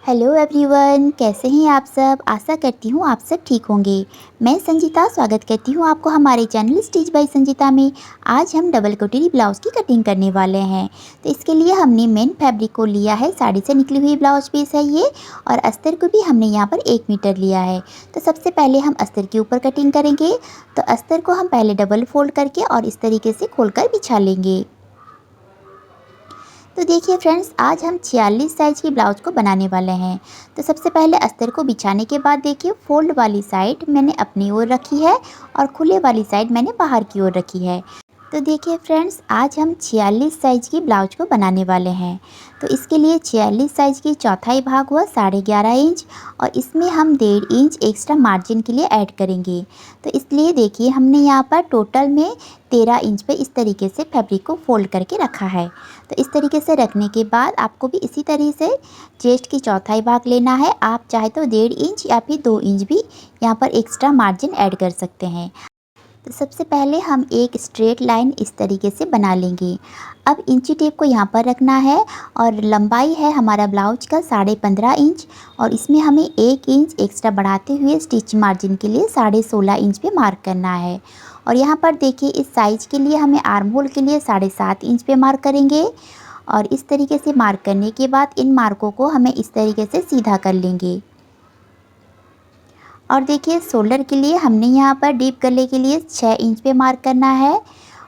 Hello everyone, कैसे हैं आप सब। आशा करती हूँ आप सब ठीक होंगे। मैं संजीता स्वागत करती हूँ आपको हमारे चैनल स्टिच बाय संजीता में। आज हम डबल कटोरी ब्लाउज़ की कटिंग करने वाले हैं। तो इसके लिए हमने मेन फैब्रिक को लिया है, साड़ी से निकली हुई ब्लाउज पीस है ये। और अस्तर को भी हमने यहाँ पर 1 मीटर लिया है। तो सबसे पहले हम अस्तर के ऊपर कटिंग करेंगे। तो अस्तर को हम पहले डबल फोल्ड करके और इस तरीके से खोल कर बिछा लेंगे। तो देखिए फ्रेंड्स, आज हम 46 साइज़ की ब्लाउज़ को बनाने वाले हैं। तो सबसे पहले अस्तर को बिछाने के बाद देखिए, फोल्ड वाली साइड मैंने अपनी ओर रखी है और खुले वाली साइड मैंने बाहर की ओर रखी है। तो देखिए फ्रेंड्स, आज हम 46 साइज़ की ब्लाउज को बनाने वाले हैं। तो इसके लिए 46 साइज़ की चौथाई भाग हुआ 11.5 इंच, और इसमें हम 1.5 इंच एक्स्ट्रा मार्जिन के लिए ऐड करेंगे। तो इसलिए देखिए, हमने यहाँ पर टोटल में 13 इंच पे इस तरीके से फैब्रिक को फोल्ड करके रखा है। तो इस तरीके से रखने के बाद आपको भी इसी तरीके से चेस्ट की चौथाई भाग लेना है। आप चाहे तो 1.5 इंच या फिर 2 इंच भी यहाँ पर एक्स्ट्रा मार्जिन ऐड कर सकते हैं। तो सबसे पहले हम एक स्ट्रेट लाइन इस तरीके से बना लेंगे। अब इंची टेप को यहाँ पर रखना है, और लंबाई है हमारा ब्लाउज का 15.5 इंच, और इसमें हमें 1 इंच एक्स्ट्रा बढ़ाते हुए स्टिच मार्जिन के लिए 16.5 इंच पे मार्क करना है। और यहाँ पर देखिए, इस साइज़ के लिए हमें आर्म होल के लिए 7.5 इंच पे मार्क करेंगे। और इस तरीके से मार्क करने के बाद इन मार्कों को हमें इस तरीके से सीधा कर लेंगे। और देखिए, शोल्डर के लिए हमने यहाँ पर डीप गले के लिए 6 इंच पे मार्क करना है,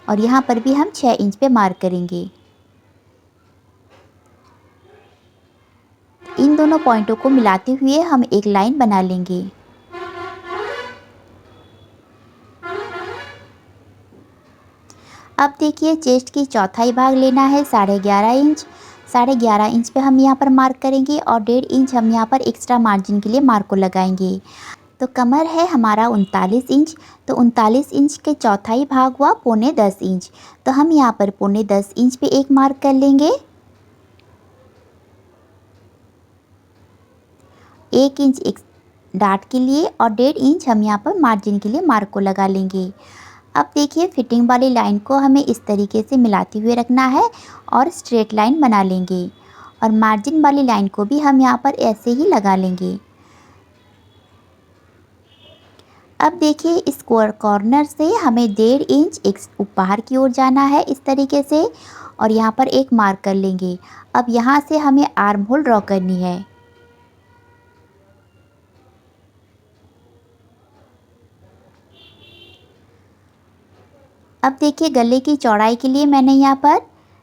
और यहाँ पर भी हम 6 इंच पे मार्क करेंगे। इन दोनों पॉइंटों को मिलाते हुए हम एक लाइन बना लेंगे। अब देखिए, चेस्ट की चौथाई भाग लेना है 11.5 इंच। 11.5 इंच पे हम यहाँ पर मार्क करेंगे, और 1.5 इंच हम यहाँ पर एक्स्ट्रा मार्जिन के लिए मार्क को लगाएंगे। तो कमर है हमारा 39 इंच। तो 39 इंच के चौथाई भाग हुआ 9.25 इंच। तो हम यहाँ पर 9.25 इंच पे एक मार्क कर लेंगे। 1 इंच एक डाट के लिए, और 1.5 इंच हम यहाँ पर मार्जिन के लिए मार्क को लगा लेंगे। अब देखिए, फिटिंग वाली लाइन को हमें इस तरीके से मिलाते हुए रखना है और स्ट्रेट लाइन बना लेंगे। और मार्जिन वाली लाइन को भी हम यहाँ पर ऐसे ही लगा लेंगे। अब देखिए, इस कॉर्नर से हमें 1.5 इंच एक बाहर की ओर जाना है इस तरीके से, और यहाँ पर एक मार्क कर लेंगे। अब यहाँ से हमें आर्म होल ड्रॉ करनी है। अब देखिए, गले की चौड़ाई के लिए मैंने यहाँ पर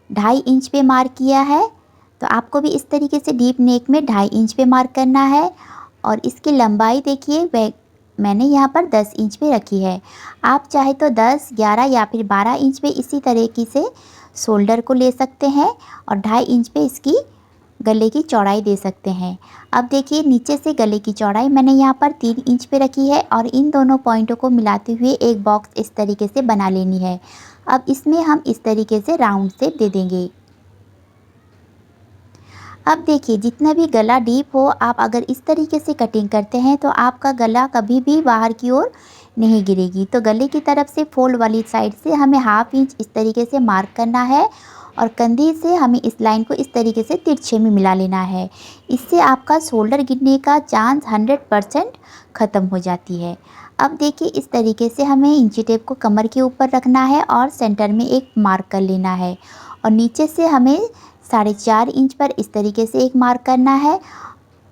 2.5 इंच पे मार्क किया है। तो आपको भी इस तरीके से डीप नेक में 2.5 इंच पे मार्क करना है। और इसकी लंबाई देखिए, मैंने यहाँ पर 10 इंच पे रखी है। आप चाहे तो 10, 11 या फिर 12 इंच पे इसी तरीके से शोल्डर को ले सकते हैं, और 2.5 इंच पे इसकी गले की चौड़ाई दे सकते हैं। अब देखिए, नीचे से गले की चौड़ाई मैंने यहाँ पर 3 इंच पे रखी है, और इन दोनों पॉइंटों को मिलाते हुए एक बॉक्स इस तरीके से बना लेनी है। अब इसमें हम इस तरीके से राउंड शेप दे देंगे। अब देखिए, जितना भी गला डीप हो, आप अगर इस तरीके से कटिंग करते हैं तो आपका गला कभी भी बाहर की ओर नहीं गिरेगी। तो गले की तरफ से फोल्ड वाली साइड से हमें 1/2 इंच इस तरीके से मार्क करना है, और कंधे से हमें इस लाइन को इस तरीके से तिरछे में मिला लेना है। इससे आपका शोल्डर गिरने का चांस 100% ख़त्म हो जाती है। अब देखिए, इस तरीके से हमें इंची टेप को कमर के ऊपर रखना है और सेंटर में एक मार्क कर लेना है, और नीचे से हमें 4.5 इंच पर इस तरीके से एक मार्क करना है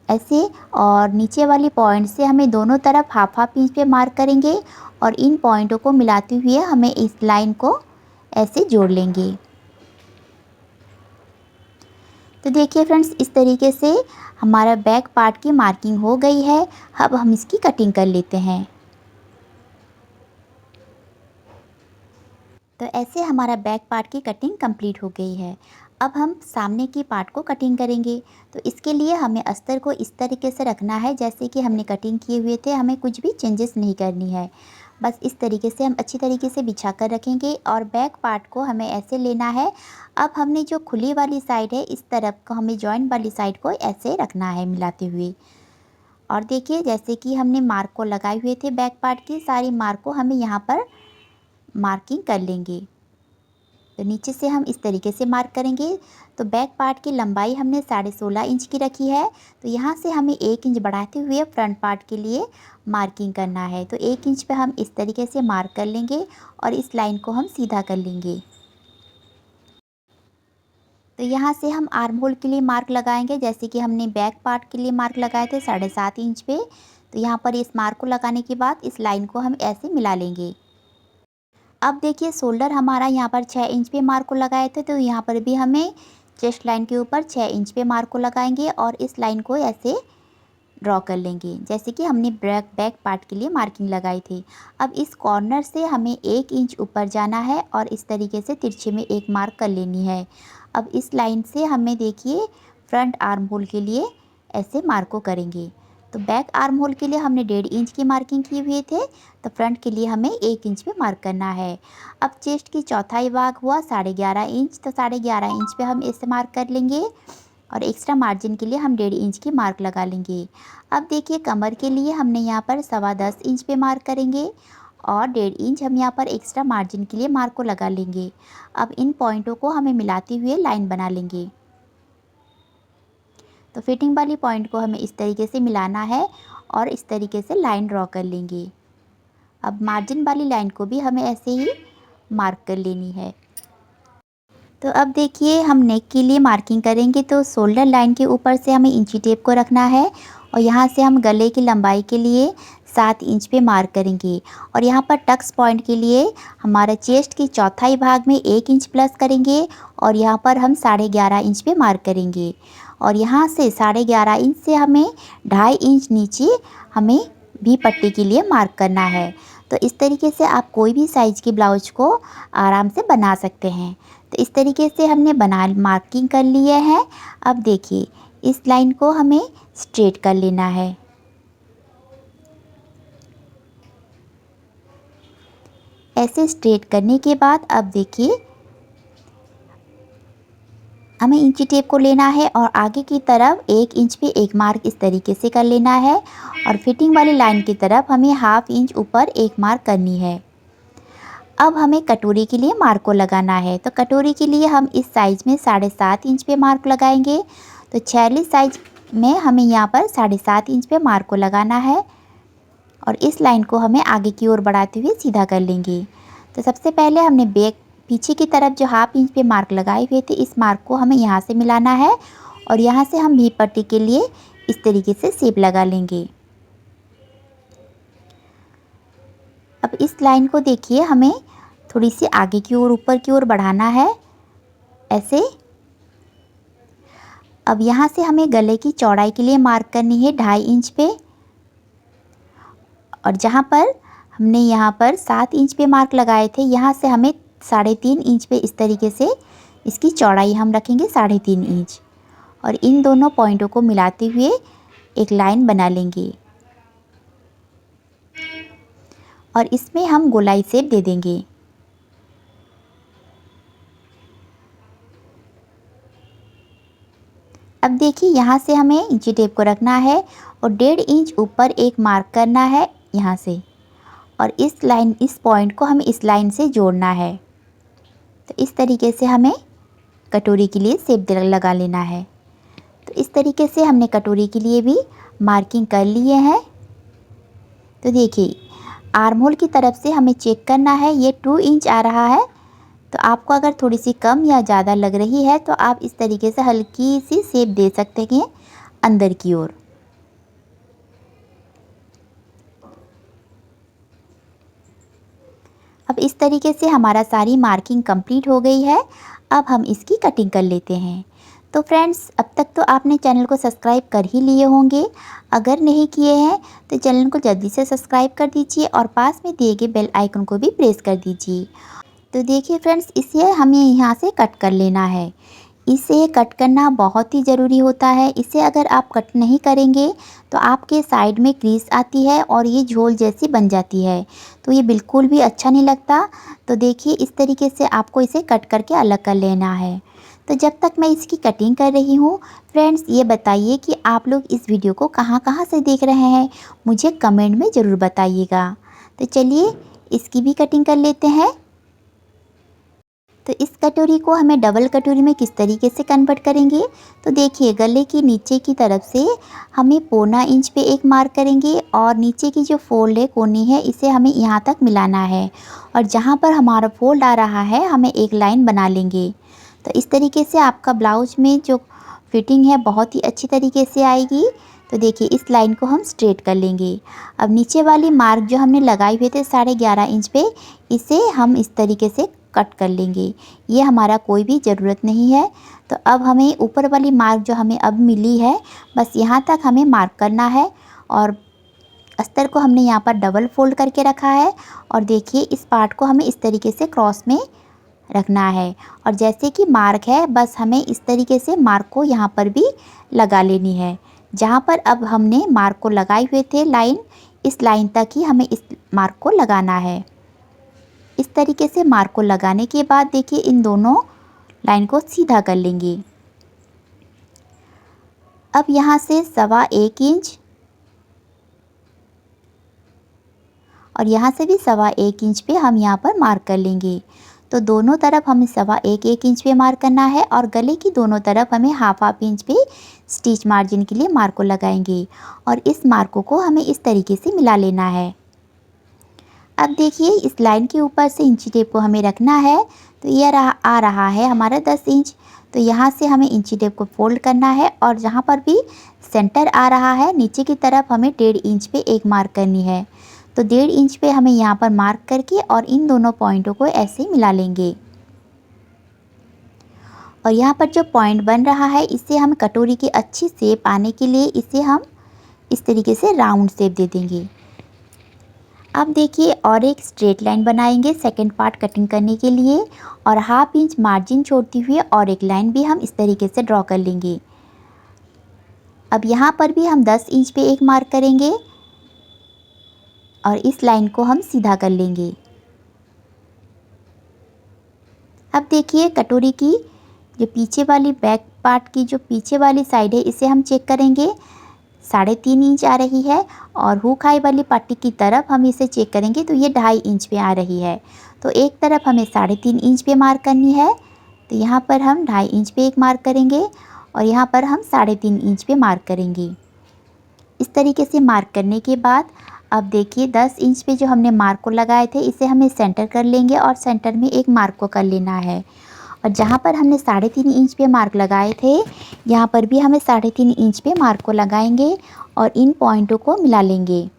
ऐसे। और नीचे वाली पॉइंट से हमें दोनों तरफ 1/2 इंच पे मार्क करेंगे, और इन पॉइंटों को मिलाते हुए हमें इस लाइन को ऐसे जोड़ लेंगे। तो देखिए फ्रेंड्स, इस तरीके से हमारा बैक पार्ट की मार्किंग हो गई है। अब हम इसकी कटिंग कर लेते हैं। तो ऐसे हमारा बैक पार्ट की कटिंग कंप्लीट हो गई है। अब हम सामने की पार्ट को कटिंग करेंगे। तो इसके लिए हमें अस्तर को इस तरीके से रखना है जैसे कि हमने कटिंग किए हुए थे। हमें कुछ भी चेंजेस नहीं करनी है, बस इस तरीके से हम अच्छी तरीके से बिछा कर रखेंगे। और बैक पार्ट को हमें ऐसे लेना है। अब हमने जो खुली वाली साइड है, इस तरफ को हमें जॉइंट वाली साइड को ऐसे रखना है मिलाते हुए। और देखिए, जैसे कि हमने मार्क को लगाए हुए थे बैक पार्ट की, सारी मार्क को हमें यहाँ पर मार्किंग कर लेंगे। तो नीचे से हम इस तरीके से मार्क करेंगे। तो बैक पार्ट की लंबाई हमने 16.5 इंच की रखी है। तो यहाँ से हमें 1 इंच बढ़ाते हुए फ्रंट पार्ट के लिए मार्किंग करना है। तो 1 इंच पे हम इस तरीके से मार्क कर लेंगे और इस लाइन को हम सीधा कर लेंगे। तो यहाँ से हम आर्म होल के लिए मार्क लगाएंगे, जैसे कि हमने बैक पार्ट के लिए मार्क लगाए थे 7.5 इंच पे। तो यहाँ पर इस मार्क को लगाने के बाद इस लाइन को हम ऐसे मिला लेंगे। अब देखिए शोल्डर हमारा यहाँ पर 6 इंच पे मार्क को लगाए थे, तो यहाँ पर भी हमें चेस्ट लाइन के ऊपर 6 इंच पे मार्क को लगाएंगे और इस लाइन को ऐसे ड्रॉ कर लेंगे, जैसे कि हमने बैक पार्ट के लिए मार्किंग लगाई थी। अब इस कॉर्नर से हमें 1 इंच ऊपर जाना है और इस तरीके से तिरछे में एक मार्क कर लेनी है। अब इस लाइन से हमें देखिए फ्रंट आर्म होल के लिए ऐसे मार्क को करेंगे। तो बैक आर्म होल के लिए हमने 1.5 इंच की मार्किंग किए हुए थे, तो फ्रंट के लिए हमें 1 इंच पे मार्क करना है। अब चेस्ट की चौथाई भाग हुआ 11.5 इंच, तो 11.5 इंच पे हम इसे मार्क कर लेंगे और एक्स्ट्रा मार्जिन के लिए हम 1.5 इंच की मार्क लगा लेंगे। अब देखिए कमर के लिए हमने यहाँ पर 10.25 इंच पे मार्क करेंगे और 1.5 इंच हम यहाँ पर एक्स्ट्रा मार्जिन के लिए मार्क को लगा लेंगे। अब इन पॉइंटों को हमें मिलाते हुए लाइन बना लेंगे। तो फिटिंग वाली पॉइंट को हमें इस तरीके से मिलाना है और इस तरीके से लाइन ड्रॉ कर लेंगे। अब मार्जिन वाली लाइन को भी हमें ऐसे ही मार्क कर लेनी है। तो अब देखिए हम नेक के लिए मार्किंग करेंगे, तो शोल्डर लाइन के ऊपर से हमें इंची टेप को रखना है और यहाँ से हम गले की लंबाई के लिए 7 इंच पे मार्क करेंगे और यहाँ पर टक्स पॉइंट के लिए हमारे चेस्ट की चौथाई भाग में 1 इंच प्लस करेंगे और यहाँ पर हम 11.5 इंच पे मार्क करेंगे और यहाँ से 11.5 इंच से हमें 2.5 इंच नीचे हमें भी पट्टी के लिए मार्क करना है। तो इस तरीके से आप कोई भी साइज़ की ब्लाउज को आराम से बना सकते हैं। तो इस तरीके से हमने मार्किंग कर लिए है। अब देखिए इस लाइन को हमें स्ट्रेट कर लेना है। ऐसे स्ट्रेट करने के बाद अब देखिए हमें इंची टेप को लेना है और आगे की तरफ 1 इंच पे एक मार्क इस तरीके से कर लेना है और फिटिंग वाली लाइन की तरफ हमें 1/2 इंच ऊपर एक मार्क करनी है। अब हमें कटोरी के लिए मार्क को लगाना है। तो कटोरी के लिए हम इस साइज़ में 7.5 इंच पे मार्क लगाएंगे। तो 46 साइज में हमें यहाँ पर 7.5 इंच पे मार्क को लगाना है और इस लाइन को हमें आगे की ओर बढ़ाते हुए सीधा कर लेंगे। तो सबसे पहले हमने पीछे की तरफ जो 1/2 इंच पे मार्क लगाए हुए थे, इस मार्क को हमें यहाँ से मिलाना है और यहाँ से हम भी पट्टी के लिए इस तरीके से शेप लगा लेंगे। अब इस लाइन को देखिए हमें थोड़ी सी आगे की ओर ऊपर की ओर बढ़ाना है ऐसे। अब यहाँ से हमें गले की चौड़ाई के लिए मार्क करनी है 2.5 इंच पे और जहाँ पर हमने यहाँ पर 7 इंच पे मार्क लगाए थे, यहाँ से हमें 3.5 इंच पे इस तरीके से इसकी चौड़ाई हम रखेंगे 3.5 इंच और इन दोनों पॉइंटों को मिलाते हुए एक लाइन बना लेंगे और इसमें हम गोलाई शेप दे देंगे। अब देखिए यहाँ से हमें इंची टेप को रखना है और 1.5 इंच ऊपर एक मार्क करना है यहाँ से और इस पॉइंट को हमें इस लाइन से जोड़ना है। तो इस तरीके से हमें कटोरी के लिए शेप लगा लेना है। तो इस तरीके से हमने कटोरी के लिए भी मार्किंग कर लिए हैं। तो देखिए आर्म होल की तरफ से हमें चेक करना है, ये 2 इंच आ रहा है। तो आपको अगर थोड़ी सी कम या ज़्यादा लग रही है तो आप इस तरीके से हल्की सी शेप दे सकते हैं अंदर की ओर। अब इस तरीके से हमारा सारी मार्किंग कंप्लीट हो गई है। अब हम इसकी कटिंग कर लेते हैं। तो फ्रेंड्स अब तक तो आपने चैनल को सब्सक्राइब कर ही लिए होंगे। अगर नहीं किए हैं तो चैनल को जल्दी से सब्सक्राइब कर दीजिए और पास में दिए गए बेल आइकन को भी प्रेस कर दीजिए। तो देखिए फ्रेंड्स इसे हमें यहाँ से कट कर लेना है। इसे कट करना बहुत ही ज़रूरी होता है। इसे अगर आप कट नहीं करेंगे तो आपके साइड में क्रीज आती है और ये झोल जैसी बन जाती है, तो ये बिल्कुल भी अच्छा नहीं लगता। तो देखिए इस तरीके से आपको इसे कट करके अलग कर लेना है। तो जब तक मैं इसकी कटिंग कर रही हूँ फ्रेंड्स, ये बताइए कि आप लोग इस वीडियो को कहाँ कहाँ से देख रहे हैं, मुझे कमेंट में ज़रूर बताइएगा। तो चलिए इसकी भी कटिंग कर लेते हैं। तो इस कटोरी को हमें डबल कटोरी में किस तरीके से कन्वर्ट करेंगे, तो देखिए गले की नीचे की तरफ से हमें पौना इंच पे एक मार्क करेंगे और नीचे की जो फोल्ड है कोनी है इसे हमें यहाँ तक मिलाना है और जहाँ पर हमारा फोल्ड आ रहा है हमें एक लाइन बना लेंगे। तो इस तरीके से आपका ब्लाउज में जो फिटिंग है बहुत ही अच्छी तरीके से आएगी। तो देखिए इस लाइन को हम स्ट्रेट कर लेंगे। अब नीचे वाली मार्क जो हमने लगाए हुए थे 11.5 इंच पे, इसे हम इस तरीके से कट कर लेंगे। ये हमारा कोई भी ज़रूरत नहीं है। तो अब हमें ऊपर वाली मार्क जो हमें अब मिली है बस यहाँ तक हमें मार्क करना है और अस्तर को हमने यहाँ पर डबल फोल्ड करके रखा है और देखिए इस पार्ट को हमें इस तरीके से क्रॉस में रखना है और जैसे कि मार्क है बस हमें इस तरीके से मार्क को यहाँ पर भी लगा लेनी है। जहाँ पर अब हमने मार्क को लगाए हुए थे लाइन, इस लाइन तक ही हमें इस मार्क को लगाना है। इस तरीके से मार्क को लगाने के बाद देखिए इन दोनों लाइन को सीधा कर लेंगे। अब यहाँ से 1.25 इंच और यहाँ से भी 1.25 इंच पे हम यहाँ पर मार्क कर लेंगे। तो दोनों तरफ हमें 1.25 इंच पे मार्क करना है और गले की दोनों तरफ हमें हाफ इंच पे स्टिच मार्जिन के लिए मार्क को लगाएंगे और इस मार्कों को हमें इस तरीके से मिला लेना है। अब देखिए इस लाइन के ऊपर से इंची टेप को हमें रखना है। तो ये आ रहा है हमारा 10 इंच। तो यहाँ से हमें इंची टेप को फोल्ड करना है और जहाँ पर भी सेंटर आ रहा है नीचे की तरफ हमें 1.5 इंच पे एक मार्क करनी है। तो 1.5 इंच पे हमें यहाँ पर मार्क करके और इन दोनों पॉइंटों को ऐसे मिला लेंगे और यहाँ पर जो पॉइंट बन रहा है इसे हम कटोरी की अच्छी शेप आने के लिए इसे हम इस तरीके से राउंड शेप दे देंगे। अब देखिए और एक स्ट्रेट लाइन बनाएंगे सेकंड पार्ट कटिंग करने के लिए और हाफ इंच मार्जिन छोड़ते हुए और एक लाइन भी हम इस तरीके से ड्रॉ कर लेंगे। अब यहाँ पर भी हम 10 इंच पे एक मार्क करेंगे और इस लाइन को हम सीधा कर लेंगे। अब देखिए कटोरी की जो पीछे वाली बैक पार्ट की जो पीछे वाली साइड है इसे हम चेक करेंगे, 3.5 इंच आ रही है और हुक हाई वाली पट्टी की तरफ हम इसे चेक करेंगे तो ये 2.5 इंच पे आ रही है। तो एक तरफ हमें 3.5 इंच पे मार्क करनी है। तो यहाँ पर हम 2.5 इंच पे एक मार्क करेंगे और यहाँ पर हम 3.5 इंच पे मार्क करेंगे। इस तरीके से मार्क करने के बाद अब देखिए 10 इंच पे जो हमने मार्क को लगाए थे इसे हमें सेंटर कर लेंगे और सेंटर में एक मार्क को कर लेना है और जहाँ पर हमने 3.5 इंच पे मार्क लगाए थे यहाँ पर भी हमें 3.5 इंच पे मार्क को लगाएंगे और इन पॉइंटों को मिला लेंगे।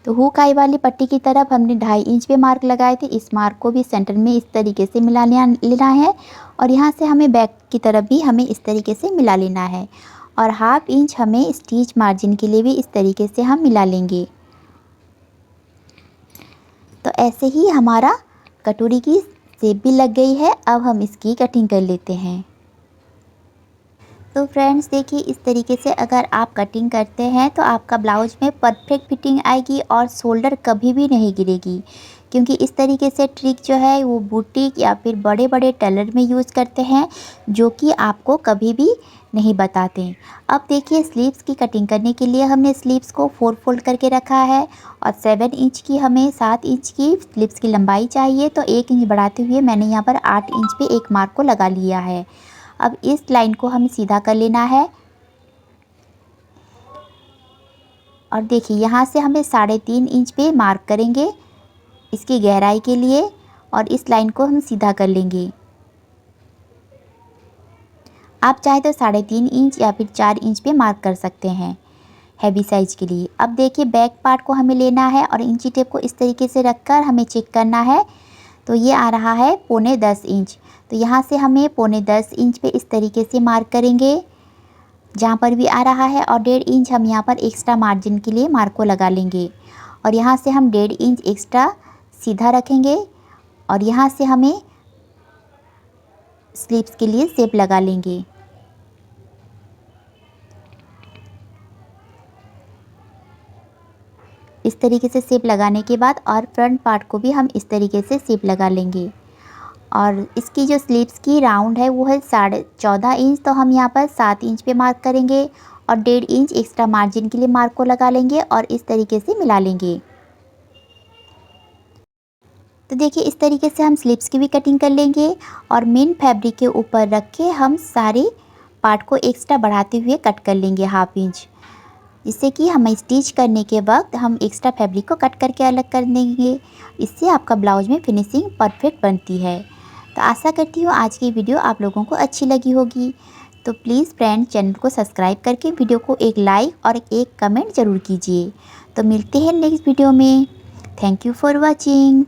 तो हुक आई वाली पट्टी की तरफ हमने 2.5 इंच पे मार्क लगाए थे, इस मार्क को भी सेंटर में इस तरीके से मिला लेना है और यहाँ से हमें बैक की तरफ भी हमें इस तरीके से मिला लेना है और हाफ इंच हमें स्टिच मार्जिन के लिए भी इस तरीके से हम मिला लेंगे। तो ऐसे ही हमारा कटोरी की शेप भी लग गई है। अब हम इसकी कटिंग कर लेते हैं। तो फ्रेंड्स देखिए इस तरीके से अगर आप कटिंग करते हैं तो आपका ब्लाउज में परफेक्ट फिटिंग आएगी और शोल्डर कभी भी नहीं गिरेगी, क्योंकि इस तरीके से ट्रिक जो है वो बुटीक या फिर बड़े बड़े टेलर में यूज़ करते हैं जो कि आपको कभी भी नहीं बताते। अब देखिए स्लीव्स की कटिंग करने के लिए हमने स्लीव्स को 4 फोल्ड करके रखा है और 7 इंच की हमें 7 इंच की स्लीव्स की लंबाई चाहिए। तो 1 इंच बढ़ाते हुए मैंने यहाँ पर 8 इंच पे एक मार्क को लगा लिया है। अब इस लाइन को हमें सीधा कर लेना है और देखिए यहाँ से हमें 3.5 इंच पे मार्क करेंगे इसकी गहराई के लिए और इस लाइन को हम सीधा कर लेंगे। आप चाहे तो 3.5 इंच या फिर 4 इंच पे मार्क कर सकते हैं हैवी साइज के लिए। अब देखिए बैक पार्ट को हमें लेना है और इंची टेप को इस तरीके से रखकर हमें चेक करना है। तो ये आ रहा है 10.25 इंच। तो यहाँ से हमें 10.25 इंच पे इस तरीके से मार्क करेंगे जहाँ पर भी आ रहा है और 1.5 इंच हम यहाँ पर एक्स्ट्रा मार्जिन के लिए मार्क को लगा लेंगे और यहाँ से हम 1.5 इंच एक्स्ट्रा सीधा रखेंगे और यहाँ से हमें स्लीव्स के लिए शेप लगा लेंगे। इस तरीके से शेप लगाने के बाद और फ्रंट पार्ट को भी हम इस तरीके से शेप लगा लेंगे और इसकी जो स्लीव्स की राउंड है वो है 14.5 इंच। तो हम यहाँ पर 7 इंच पे मार्क करेंगे और 1.5 इंच एक्स्ट्रा मार्जिन के लिए मार्क को लगा लेंगे और इस तरीके से मिला लेंगे। तो देखिए इस तरीके से हम स्लीव्स की भी कटिंग कर लेंगे और मेन फैब्रिक के ऊपर रख के हम सारे पार्ट को एक्स्ट्रा बढ़ाते हुए कट कर लेंगे 1/2 इंच, जिससे कि हम स्टिच करने के वक्त हम एक्स्ट्रा फैब्रिक को कट करके अलग कर देंगे। इससे आपका ब्लाउज में फिनिशिंग परफेक्ट बनती है। तो आशा करती हूँ आज की वीडियो आप लोगों को अच्छी लगी होगी। तो प्लीज़ फ्रेंड चैनल को सब्सक्राइब करके वीडियो को एक लाइक और एक कमेंट ज़रूर कीजिए। तो मिलते हैं नेक्स्ट वीडियो में। Thank you for watching.